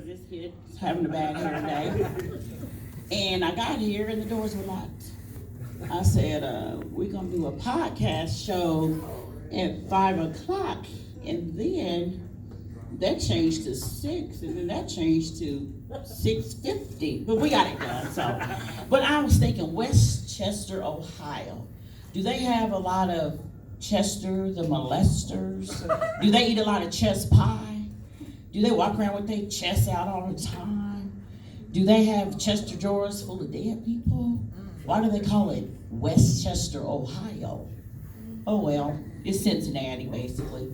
This kid is having a bad hair day. And I got here and the doors were locked. I said, we're gonna do a podcast show at 5 o'clock. And then that changed to 6, and then that changed to 6:50. But we got it done, so. But I was thinking Westchester, Ohio. Do they have a lot of Chester the molesters? Do they eat a lot of chest pie? Do they walk around with their chests out all the time? Do they have Chester drawers full of dead people? Why do they call it Westchester, Ohio? Oh well, it's Cincinnati basically.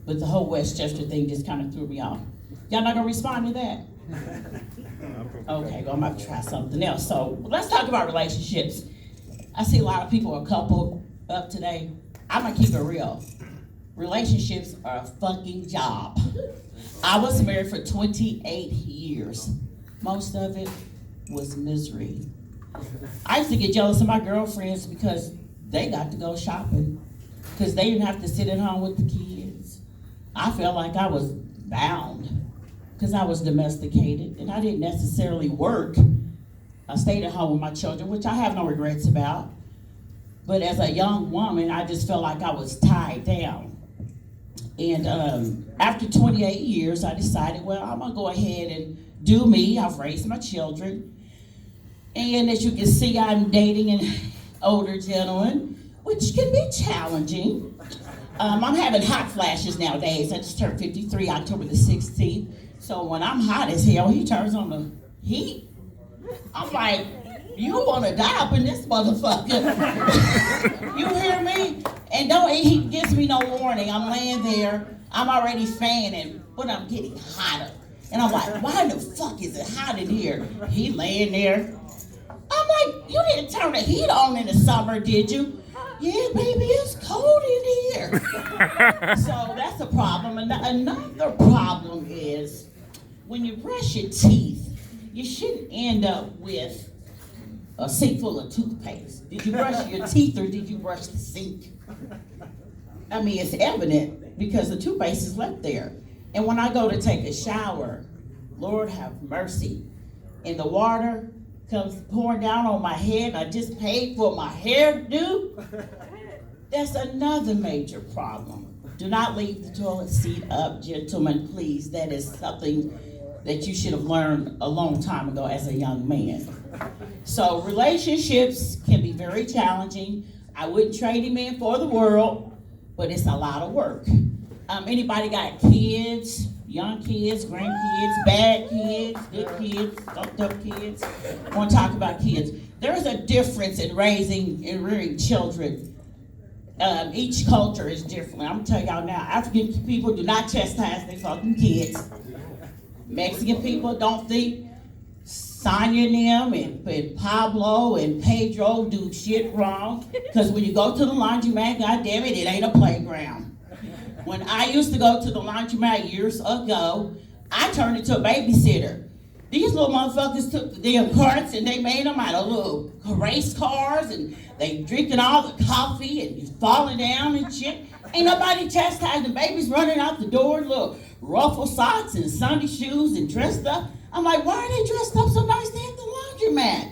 But the whole Westchester thing just kind of threw me off. Y'all not gonna respond to that? Okay, well I'm about to try something else. So let's talk about relationships. I see a lot of people are coupled up today. I'm gonna keep it real. Relationships are a fucking job. I was married for 28 years. Most of it was misery. I used to get jealous of my girlfriends because they got to go shopping, because they didn't have to sit at home with the kids. I felt like I was bound because I was domesticated and I didn't necessarily work. I stayed at home with my children, which I have no regrets about. But as a young woman, I just felt like I was tied down. And after 28 years, I decided, well, I'm gonna go ahead and do me. I've raised my children. And as you can see, I'm dating an older gentleman, which can be challenging. I'm having hot flashes nowadays. I just turned 53 October the 16th. So when I'm hot as hell, he turns on the heat. I'm like, you wanna die up in this motherfucker. You hear me? And he gives me no warning. I'm laying there, I'm already fanning, but I'm getting hotter. And I'm like, why the fuck is it hot in here? He laying there. I'm like, you didn't turn the heat on in the summer, did you? Yeah, baby, it's cold in here. So that's a problem. Another problem is when you brush your teeth, you shouldn't end up with a sink full of toothpaste. Did you brush your teeth or did you brush the sink? I mean, it's evident because the toothpaste is left there. And when I go to take a shower, Lord have mercy, and the water comes pouring down on my head, I just paid for my hairdo. That's another major problem. Do not leave the toilet seat up, gentlemen, please. That is something that you should have learned a long time ago as a young man. So relationships can be very challenging. I wouldn't trade him in for the world, but it's a lot of work. Anybody got kids, young kids, grandkids, bad kids, good kids, fucked up kids? I want to talk about kids. There's a difference in raising and rearing children. Each culture is different. I'm gonna tell y'all now, African people do not chastise their fucking kids. Mexican people don't think Sonia and them and Pablo and Pedro do shit wrong. Because when you go to the laundromat, goddamn it, it ain't a playground. When I used to go to the laundromat years ago, I turned into a babysitter. These little motherfuckers took the damn carts and they made them out of little race cars, and they drinking all the coffee and falling down and shit. Ain't nobody chastising. Babies running out the door, little ruffle socks and Sunday shoes and dressed up. I'm like, why are they dressed up so nice at the laundromat?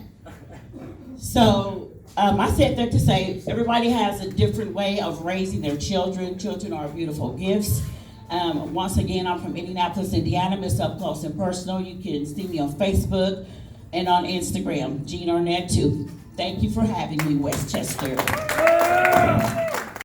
So I said that to say everybody has a different way of raising their children. Children are beautiful gifts. Once again, I'm from Indianapolis, Indiana, Miss Up Close and Personal. You can see me on Facebook and on Instagram, Jean Arnett too. Thank you for having me, Westchester.